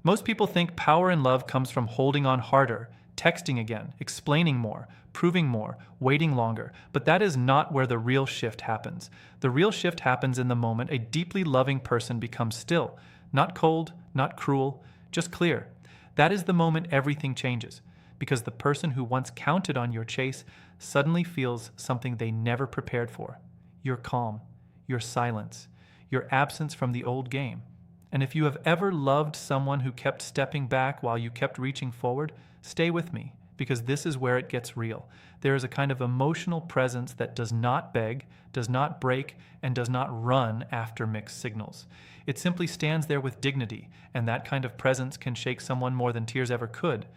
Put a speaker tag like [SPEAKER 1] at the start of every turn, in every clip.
[SPEAKER 1] Most people think power in love comes from holding on harder, texting again, explaining more, proving more, waiting longer, but that is not where the real shift happens. The real shift happens in the moment a deeply loving person becomes still, not cold, not cruel, just clear. That is the moment everything changes, because the person who once counted on your chase suddenly feels something they never prepared for. Your calm, your silence, your absence from the old game. And if you have ever loved someone who kept stepping back while you kept reaching forward, stay with me, because this is where it gets real. There is a kind of emotional presence that does not beg, does not break, and does not run after mixed signals. It simply stands there with dignity, and that kind of presence can shake someone more than tears ever could.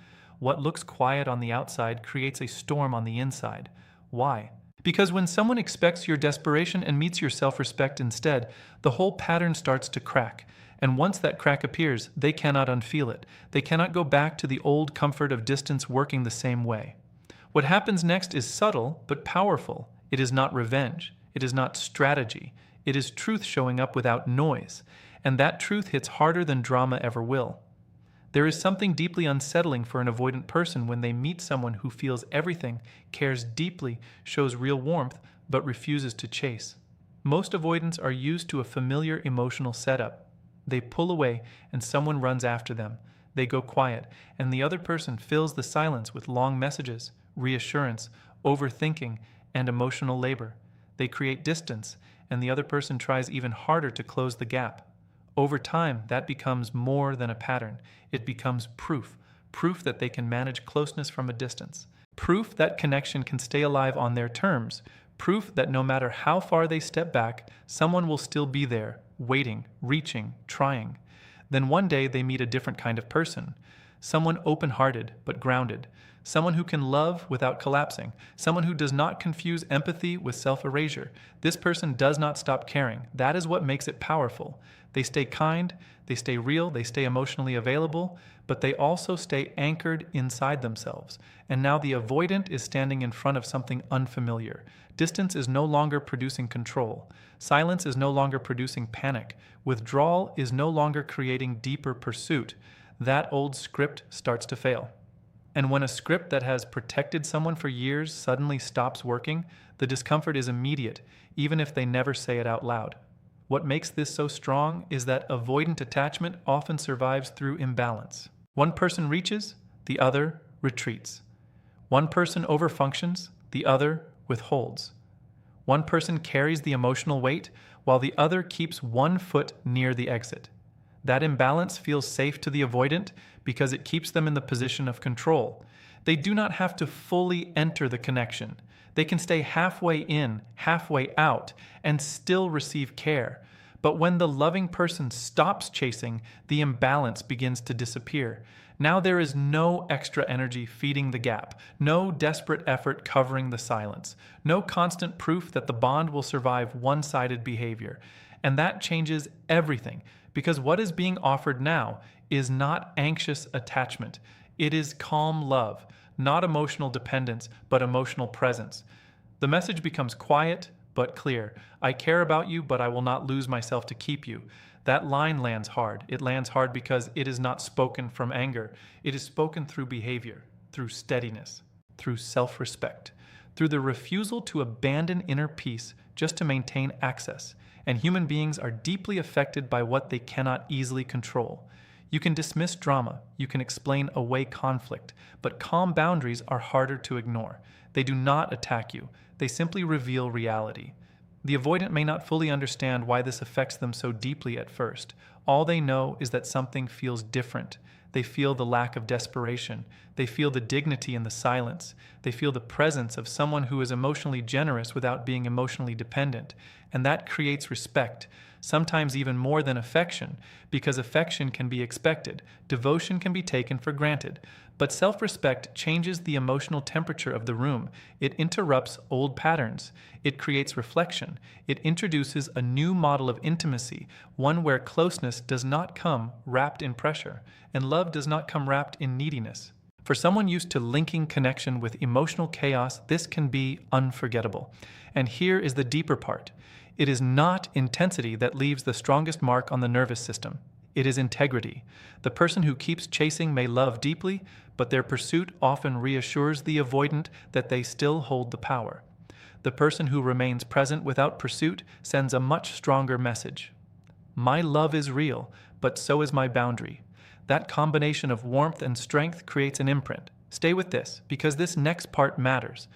[SPEAKER 1] What looks quiet on the outside creates a storm on the inside. Why? Because when someone expects your desperation and meets your self-respect instead, the whole pattern starts to crack. And once that crack appears, they cannot unfeel it. They cannot go back to the old comfort of distance working the same way. What happens next is subtle but powerful. It is not revenge. It is not strategy. It is truth showing up without noise. And that truth hits harder than drama ever will. There is something deeply unsettling for an avoidant person when they meet someone who feels everything, cares deeply, shows real warmth, but refuses to chase. Most avoidants are used to a familiar emotional setup. They pull away and someone runs after them. They go quiet, and the other person fills the silence with long messages, reassurance, overthinking, and emotional labor. They create distance, and the other person tries even harder to close the gap. Over time, that becomes more than a pattern. It becomes proof that they can manage closeness from a distance. Proof that connection can stay alive on their terms. Proof that no matter how far they step back, someone will still be there, waiting, reaching, trying. Then one day they meet a different kind of person. Someone open-hearted but grounded. Someone who can love without collapsing. Someone who does not confuse empathy with self-erasure. This person does not stop caring. That is what makes it powerful. They stay kind, they stay real, they stay emotionally available, but they also stay anchored inside themselves. And now the avoidant is standing in front of something unfamiliar. Distance is no longer producing control. Silence is no longer producing panic. Withdrawal is no longer creating deeper pursuit. That old script starts to fail. And when a script that has protected someone for years suddenly stops working, the discomfort is immediate, even if they never say it out loud. What makes this so strong is that avoidant attachment often survives through imbalance. One person reaches, the other retreats. One person overfunctions, the other withholds. One person carries the emotional weight, while the other keeps one foot near the exit. That imbalance feels safe to the avoidant because it keeps them in the position of control. They do not have to fully enter the connection. They can stay halfway in, halfway out, and still receive care. But when the loving person stops chasing, the imbalance begins to disappear. Now there is no extra energy feeding the gap, no desperate effort covering the silence, no constant proof that the bond will survive one-sided behavior. And that changes everything, because what is being offered now is not anxious attachment. It is calm love, not emotional dependence, but emotional presence. The message becomes quiet but clear. I care about you, but I will not lose myself to keep you. That line lands hard. It lands hard because it is not spoken from anger. It is spoken through behavior, through steadiness, through self-respect, through the refusal to abandon inner peace just to maintain access. And human beings are deeply affected by what they cannot easily control. You can dismiss drama, you can explain away conflict, but calm boundaries are harder to ignore. They do not attack you, they simply reveal reality. The avoidant may not fully understand why this affects them so deeply at first. All they know is that something feels different. They feel the lack of desperation. They feel the dignity in the silence. They feel the presence of someone who is emotionally generous without being emotionally dependent. And that creates respect, sometimes even more than affection, because affection can be expected, devotion can be taken for granted. But self-respect changes the emotional temperature of the room. It interrupts old patterns. It creates reflection. It introduces a new model of intimacy, one where closeness does not come wrapped in pressure, and love does not come wrapped in neediness. For someone used to linking connection with emotional chaos, this can be unforgettable. And here is the deeper part. It is not intensity that leaves the strongest mark on the nervous system. It is integrity. The person who keeps chasing may love deeply, but their pursuit often reassures the avoidant that they still hold the power. The person who remains present without pursuit sends a much stronger message. My love is real, but so is my boundary. That combination of warmth and strength creates an imprint. Stay with this, because this next part matters.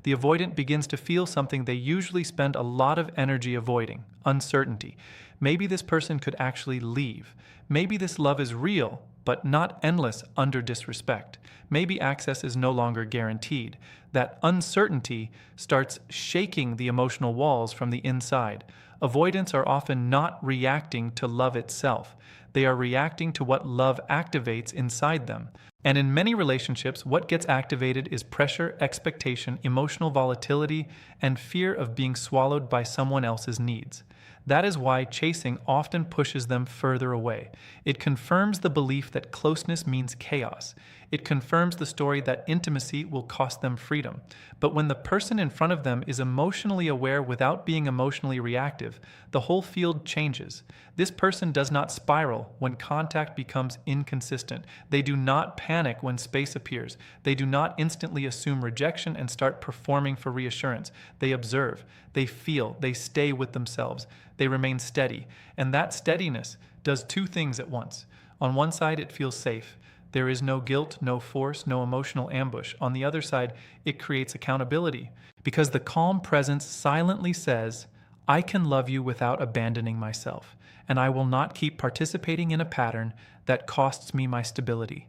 [SPEAKER 1] The avoidant begins to feel something they usually spend a lot of energy avoiding: uncertainty. Maybe this person could actually leave. Maybe this love is real, but not endless under disrespect. Maybe access is no longer guaranteed. That uncertainty starts shaking the emotional walls from the inside. Avoidants are often not reacting to love itself. They are reacting to what love activates inside them. And in many relationships, what gets activated is pressure, expectation, emotional volatility, and fear of being swallowed by someone else's needs. That is why chasing often pushes them further away. It confirms the belief that closeness means chaos. It confirms the story that intimacy will cost them freedom. But when the person in front of them is emotionally aware without being emotionally reactive, the whole field changes. This person does not spiral when contact becomes inconsistent. They do not panic when space appears. They do not instantly assume rejection and start performing for reassurance. They observe, they feel, they stay with themselves. They remain steady. And that steadiness does two things at once. On one side, it feels safe. There is no guilt, no force, no emotional ambush. On the other side, it creates accountability, because the calm presence silently says, I can love you without abandoning myself, and I will not keep participating in a pattern that costs me my stability.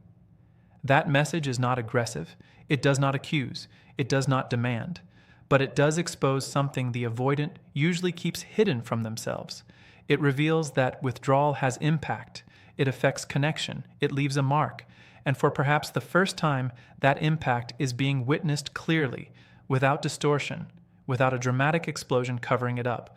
[SPEAKER 1] That message is not aggressive. It does not accuse. It does not demand. But it does expose something the avoidant usually keeps hidden from themselves. It reveals that withdrawal has impact. It affects connection. It leaves a mark. And for perhaps the first time, that impact is being witnessed clearly, without distortion, without a dramatic explosion covering it up.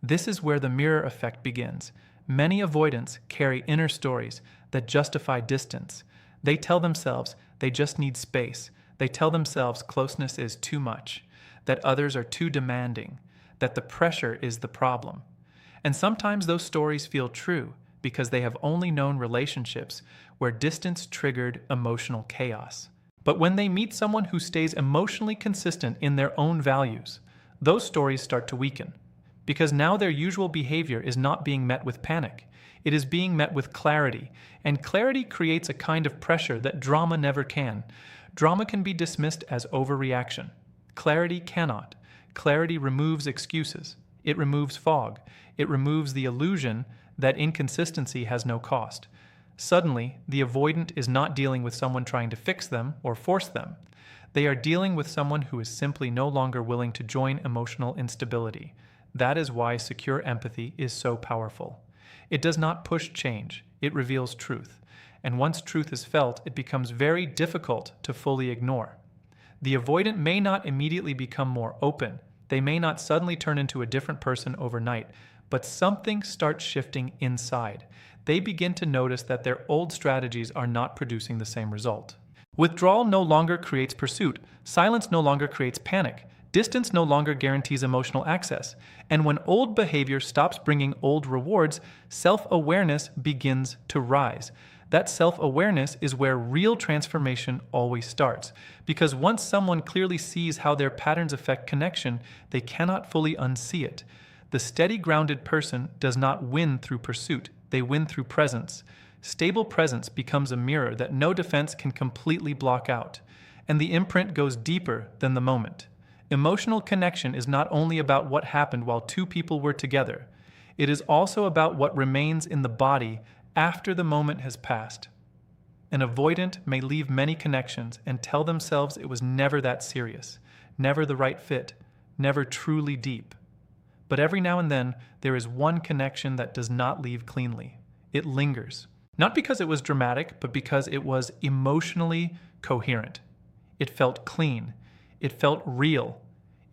[SPEAKER 1] This is where the mirror effect begins. Many avoidants carry inner stories that justify distance. They tell themselves they just need space. They tell themselves closeness is too much, that others are too demanding, that the pressure is the problem. And sometimes those stories feel true, because they have only known relationships where distance triggered emotional chaos. But when they meet someone who stays emotionally consistent in their own values, those stories start to weaken, because now their usual behavior is not being met with panic. It is being met with clarity, and clarity creates a kind of pressure that drama never can. Drama can be dismissed as overreaction. Clarity cannot. Clarity removes excuses. It removes fog. It removes the illusion that inconsistency has no cost. Suddenly, the avoidant is not dealing with someone trying to fix them or force them. They are dealing with someone who is simply no longer willing to join emotional instability. That is why secure empathy is so powerful. It does not push change, it reveals truth. And once truth is felt, it becomes very difficult to fully ignore. The avoidant may not immediately become more open. They may not suddenly turn into a different person overnight, but something starts shifting inside. They begin to notice that their old strategies are not producing the same result. Withdrawal no longer creates pursuit. Silence no longer creates panic. Distance no longer guarantees emotional access. And when old behavior stops bringing old rewards, self-awareness begins to rise. That self-awareness is where real transformation always starts. Because once someone clearly sees how their patterns affect connection, they cannot fully unsee it. The steady, grounded person does not win through pursuit. They win through presence. Stable presence becomes a mirror that no defense can completely block out. And the imprint goes deeper than the moment. Emotional connection is not only about what happened while two people were together. It is also about what remains in the body after the moment has passed. An avoidant may leave many connections and tell themselves it was never that serious, never the right fit, never truly deep. But every now and then, there is one connection that does not leave cleanly. It lingers. Not because it was dramatic, but because it was emotionally coherent. It felt clean. It felt real.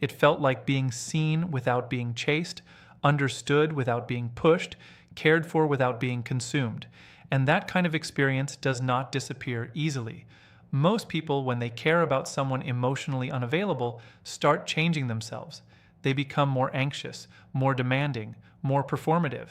[SPEAKER 1] It felt like being seen without being chased, understood without being pushed, cared for without being consumed. And that kind of experience does not disappear easily. Most people, when they care about someone emotionally unavailable, start changing themselves. They become more anxious, more demanding, more performative.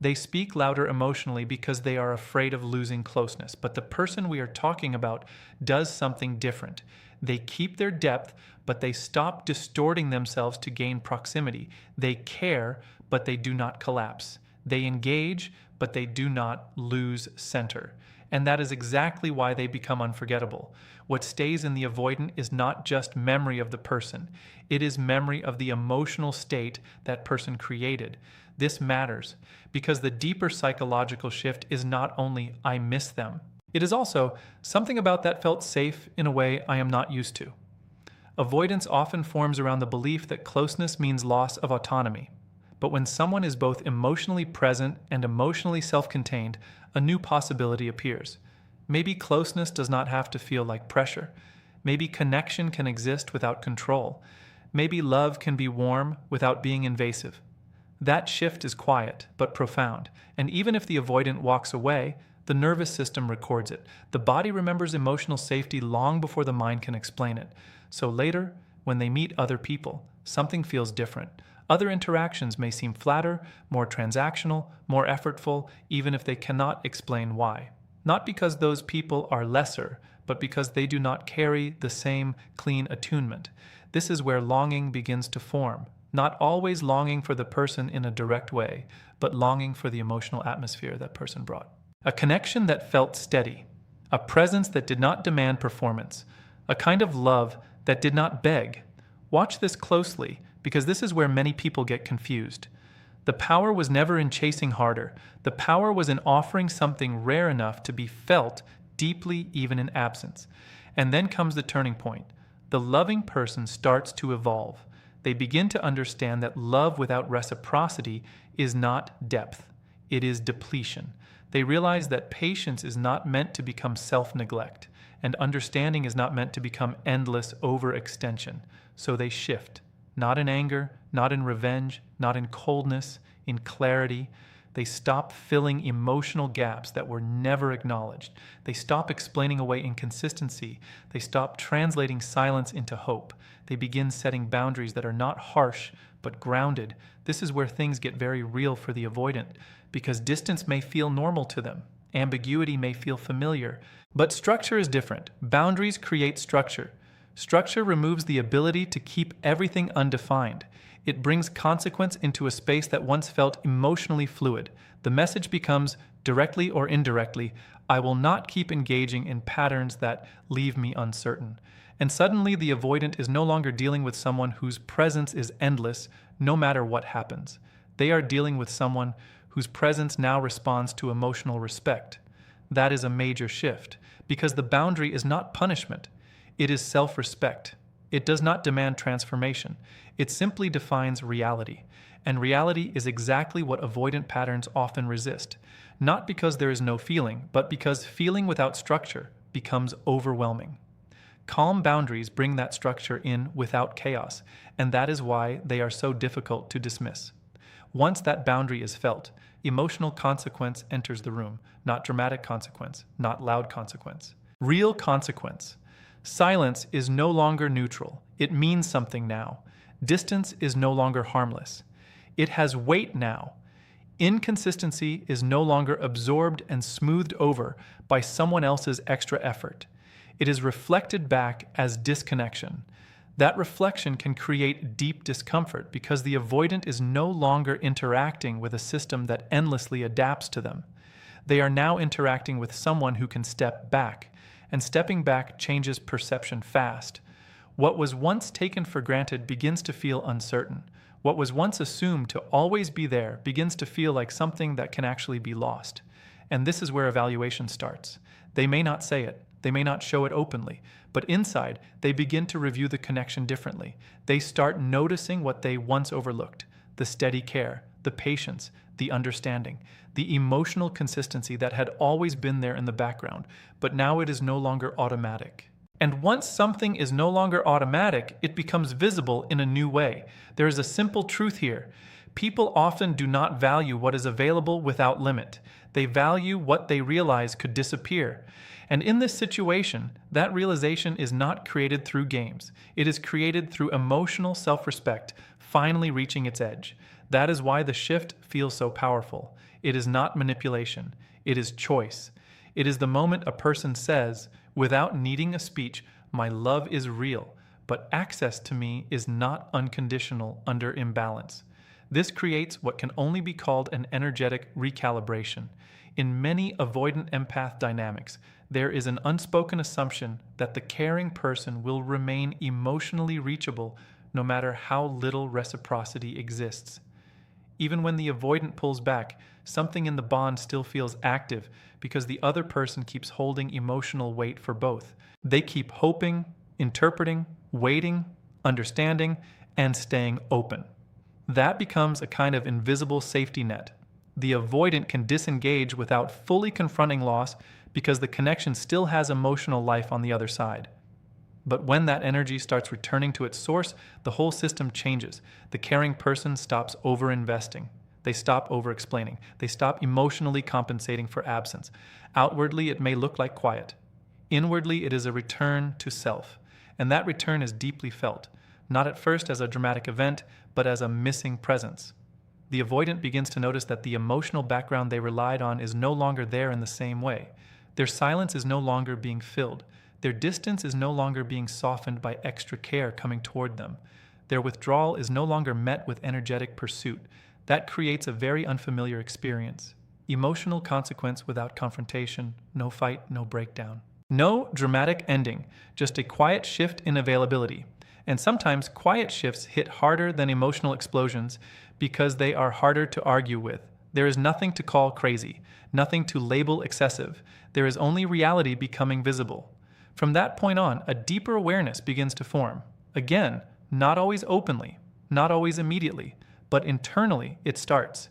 [SPEAKER 1] They speak louder emotionally because they are afraid of losing closeness. But the person we are talking about does something different. They keep their depth, but they stop distorting themselves to gain proximity. They care, but they do not collapse. They engage, but they do not lose center. And that is exactly why they become unforgettable. What stays in the avoidant is not just memory of the person. It is memory of the emotional state that person created. This matters because the deeper psychological shift is not only I miss them. It is also something about that felt safe in a way I am not used to. Avoidance often forms around the belief that closeness means loss of autonomy. But when someone is both emotionally present and emotionally self-contained, a new possibility appears. Maybe closeness does not have to feel like pressure. Maybe connection can exist without control. Maybe love can be warm without being invasive. That shift is quiet but profound, and even if the avoidant walks away, the nervous system records it. The body remembers emotional safety long before the mind can explain it. So later, when they meet other people, something feels different. Other interactions may seem flatter, more transactional, more effortful, even if they cannot explain why. Not because those people are lesser, but because they do not carry the same clean attunement. This is where longing begins to form. Not always longing for the person in a direct way, but longing for the emotional atmosphere that person brought. A connection that felt steady, a presence that did not demand performance, a kind of love that did not beg. Watch this closely, because this is where many people get confused. The power was never in chasing harder. The power was in offering something rare enough to be felt deeply even in absence. And then comes the turning point. The loving person starts to evolve. They begin to understand that love without reciprocity is not depth. It is depletion. They realize that patience is not meant to become self-neglect, and understanding is not meant to become endless overextension. So they shift. Not in anger, not in revenge, not in coldness, in clarity. They stop filling emotional gaps that were never acknowledged. They stop explaining away inconsistency. They stop translating silence into hope. They begin setting boundaries that are not harsh, but grounded. This is where things get very real for the avoidant, because distance may feel normal to them. Ambiguity may feel familiar. But structure is different. Boundaries create structure. Structure removes the ability to keep everything undefined. It brings consequence into a space that once felt emotionally fluid. The message becomes, directly or indirectly, I will not keep engaging in patterns that leave me uncertain. And suddenly the avoidant is no longer dealing with someone whose presence is endless, no matter what happens. They are dealing with someone whose presence now responds to emotional respect. That is a major shift, because the boundary is not punishment. It is self-respect. It does not demand transformation. It simply defines reality. And reality is exactly what avoidant patterns often resist. Not because there is no feeling, but because feeling without structure becomes overwhelming. Calm boundaries bring that structure in without chaos, and that is why they are so difficult to dismiss. Once that boundary is felt, emotional consequence enters the room, not dramatic consequence, not loud consequence. Real consequence. Silence is no longer neutral. It means something now. Distance is no longer harmless. It has weight now. Inconsistency is no longer absorbed and smoothed over by someone else's extra effort. It is reflected back as disconnection. That reflection can create deep discomfort because the avoidant is no longer interacting with a system that endlessly adapts to them. They are now interacting with someone who can step back. And stepping back changes perception fast. What was once taken for granted begins to feel uncertain. What was once assumed to always be there begins to feel like something that can actually be lost. And this is where evaluation starts. They may not say it, they may not show it openly, but inside, they begin to review the connection differently. They start noticing what they once overlooked: the steady care, the patience, the understanding, the emotional consistency that had always been there in the background, but now it is no longer automatic. And once something is no longer automatic, it becomes visible in a new way. There is a simple truth here. People often do not value what is available without limit. They value what they realize could disappear. And in this situation, that realization is not created through games. It is created through emotional self-respect, finally reaching its edge. That is why the shift feels so powerful. It is not manipulation. It is choice. It is the moment a person says, without needing a speech, "My love is real, but access to me is not unconditional under imbalance." This creates what can only be called an energetic recalibration. In many avoidant empath dynamics, there is an unspoken assumption that the caring person will remain emotionally reachable no matter how little reciprocity exists. Even when the avoidant pulls back, something in the bond still feels active because the other person keeps holding emotional weight for both. They keep hoping, interpreting, waiting, understanding, and staying open. That becomes a kind of invisible safety net. The avoidant can disengage without fully confronting loss because the connection still has emotional life on the other side. But when that energy starts returning to its source, the whole system changes. The caring person stops over-investing. They stop over-explaining. They stop emotionally compensating for absence. Outwardly, it may look like quiet. Inwardly, it is a return to self. And that return is deeply felt, not at first as a dramatic event, but as a missing presence. The avoidant begins to notice that the emotional background they relied on is no longer there in the same way. Their silence is no longer being filled. Their distance is no longer being softened by extra care coming toward them. Their withdrawal is no longer met with energetic pursuit. That creates a very unfamiliar experience. Emotional consequence without confrontation, no fight, no breakdown. No dramatic ending, just a quiet shift in availability. And sometimes quiet shifts hit harder than emotional explosions because they are harder to argue with. There is nothing to call crazy, nothing to label excessive. There is only reality becoming visible. From that point on, a deeper awareness begins to form. Again, not always openly, not always immediately, but internally it starts.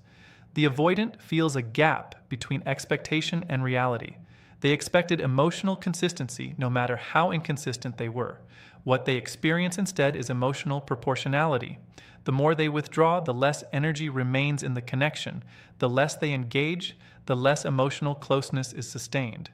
[SPEAKER 1] The avoidant feels a gap between expectation and reality. They expected emotional consistency no matter how inconsistent they were. What they experience instead is emotional proportionality. The more they withdraw, the less energy remains in the connection. The less they engage, the less emotional closeness is sustained.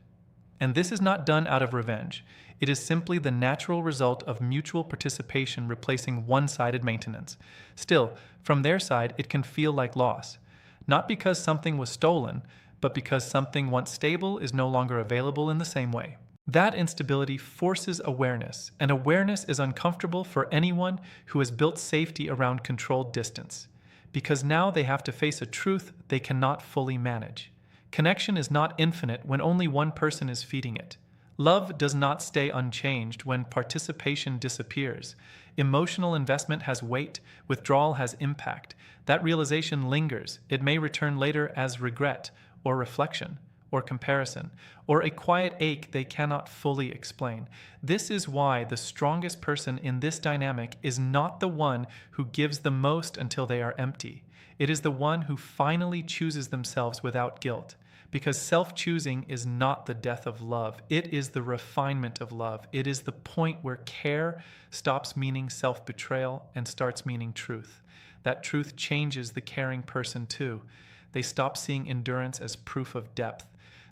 [SPEAKER 1] And this is not done out of revenge. It is simply the natural result of mutual participation replacing one-sided maintenance. Still, from their side, it can feel like loss. Not because something was stolen, but because something once stable is no longer available in the same way. That instability forces awareness, and awareness is uncomfortable for anyone who has built safety around controlled distance, because now they have to face a truth they cannot fully manage. Connection is not infinite when only one person is feeding it. Love does not stay unchanged when participation disappears. Emotional investment has weight, withdrawal has impact. That realization lingers. It may return later as regret, or reflection, or comparison, or a quiet ache they cannot fully explain. This is why the strongest person in this dynamic is not the one who gives the most until they are empty. It is the one who finally chooses themselves without guilt. Because self-choosing is not the death of love. It is the refinement of love. It is the point where care stops meaning self-betrayal and starts meaning truth. That truth changes the caring person too. They stop seeing endurance as proof of depth.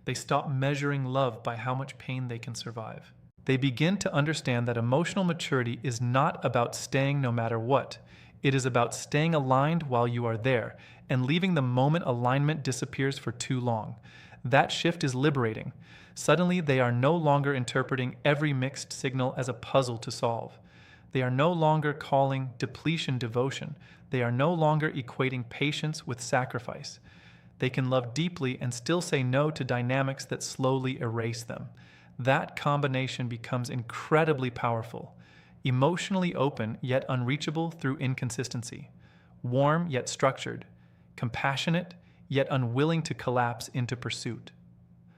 [SPEAKER 1] They stop measuring love by how much pain they can survive. They begin to understand that emotional maturity is not about staying no matter what. It is about staying aligned while you are there and leaving the moment alignment disappears for too long. That shift is liberating. Suddenly, they are no longer interpreting every mixed signal as a puzzle to solve. They are no longer calling depletion devotion. They are no longer equating patience with sacrifice. They can love deeply and still say no to dynamics that slowly erase them. That combination becomes incredibly powerful. Emotionally open yet unreachable through inconsistency. Warm yet structured. Compassionate yet unwilling to collapse into pursuit.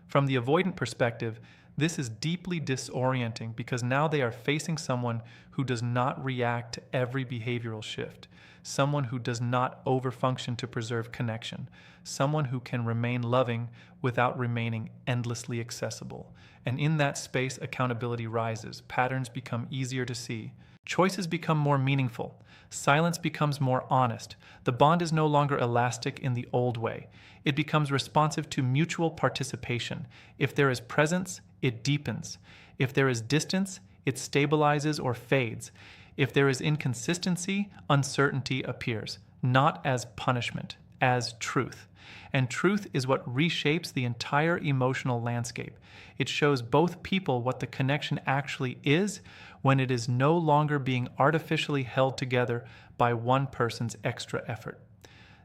[SPEAKER 1] From the avoidant perspective, This is deeply disorienting because now they are facing someone who does not react to every behavioral shift, someone who does not overfunction to preserve connection, someone who can remain loving without remaining endlessly accessible. And in that space, accountability rises, patterns become easier to see, choices become more meaningful, silence becomes more honest. The bond is no longer elastic in the old way. It becomes responsive to mutual participation. If there is presence, it deepens. If there is distance, it stabilizes or fades. If there is inconsistency, uncertainty appears, not as punishment, as truth. And truth is what reshapes the entire emotional landscape. It shows both people what the connection actually is when it is no longer being artificially held together by one person's extra effort.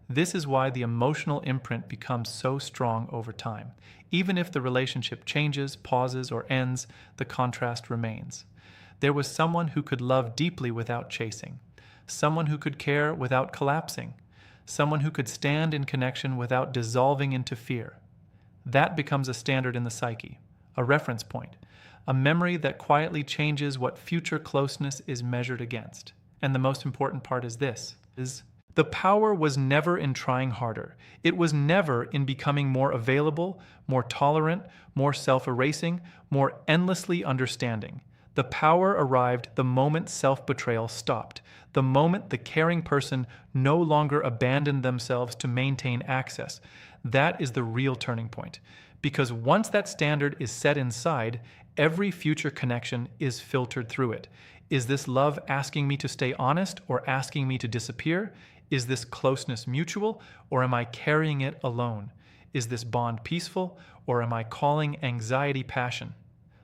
[SPEAKER 1] This is why the emotional imprint becomes so strong over time. Even if the relationship changes, pauses, or ends, the contrast remains. There was someone who could love deeply without chasing, someone who could care without collapsing, someone who could stand in connection without dissolving into fear. That becomes a standard in the psyche, a reference point, a memory that quietly changes what future closeness is measured against. And the most important part is this, the power was never in trying harder. It was never in becoming more available, more tolerant, more self-erasing, more endlessly understanding. The power arrived the moment self-betrayal stopped, the moment the caring person no longer abandoned themselves to maintain access. That is the real turning point. Because once that standard is set inside, every future connection is filtered through it. Is this love asking me to stay honest or asking me to disappear? Is this closeness mutual, or am I carrying it alone? Is this bond peaceful, or am I calling anxiety passion?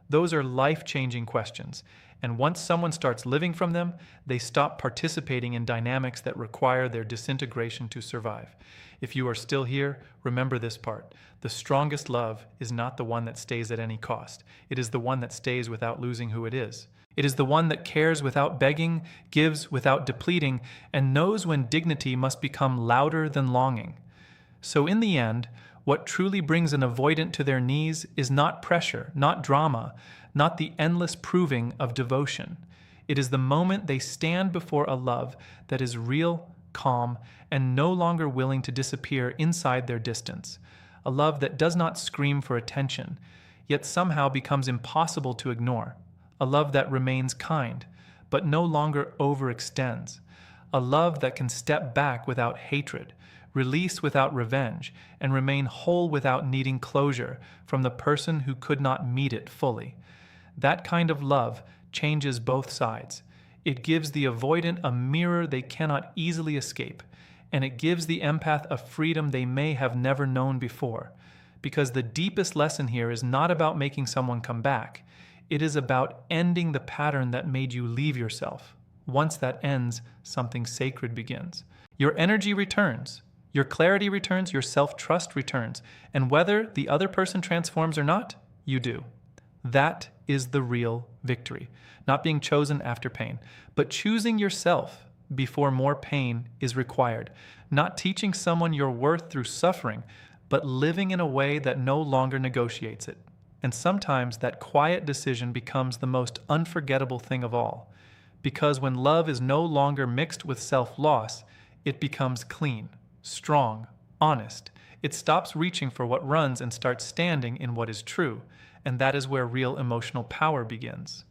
[SPEAKER 1] Those are life-changing questions, and once someone starts living from them, they stop participating in dynamics that require their disintegration to survive. If you are still here, remember this part. The strongest love is not the one that stays at any cost. It is the one that stays without losing who it is. It is the one that cares without begging, gives without depleting, and knows when dignity must become louder than longing. So in the end, what truly brings an avoidant to their knees is not pressure, not drama, not the endless proving of devotion. It is the moment they stand before a love that is real, calm, and no longer willing to disappear inside their distance. A love that does not scream for attention, yet somehow becomes impossible to ignore. A love that remains kind, but no longer overextends. A love that can step back without hatred, release without revenge, and remain whole without needing closure from the person who could not meet it fully. That kind of love changes both sides. It gives the avoidant a mirror they cannot easily escape, and it gives the empath a freedom they may have never known before. Because the deepest lesson here is not about making someone come back. It is about ending the pattern that made you leave yourself. Once that ends, something sacred begins. Your energy returns. Your clarity returns, your self-trust returns, and whether the other person transforms or not, you do. That is the real victory. Not being chosen after pain, but choosing yourself before more pain is required. Not teaching someone your worth through suffering, but living in a way that no longer negotiates it. And sometimes that quiet decision becomes the most unforgettable thing of all. Because when love is no longer mixed with self-loss, it becomes clean, strong, honest. It stops reaching for what runs and starts standing in what is true, and that is where real emotional power begins.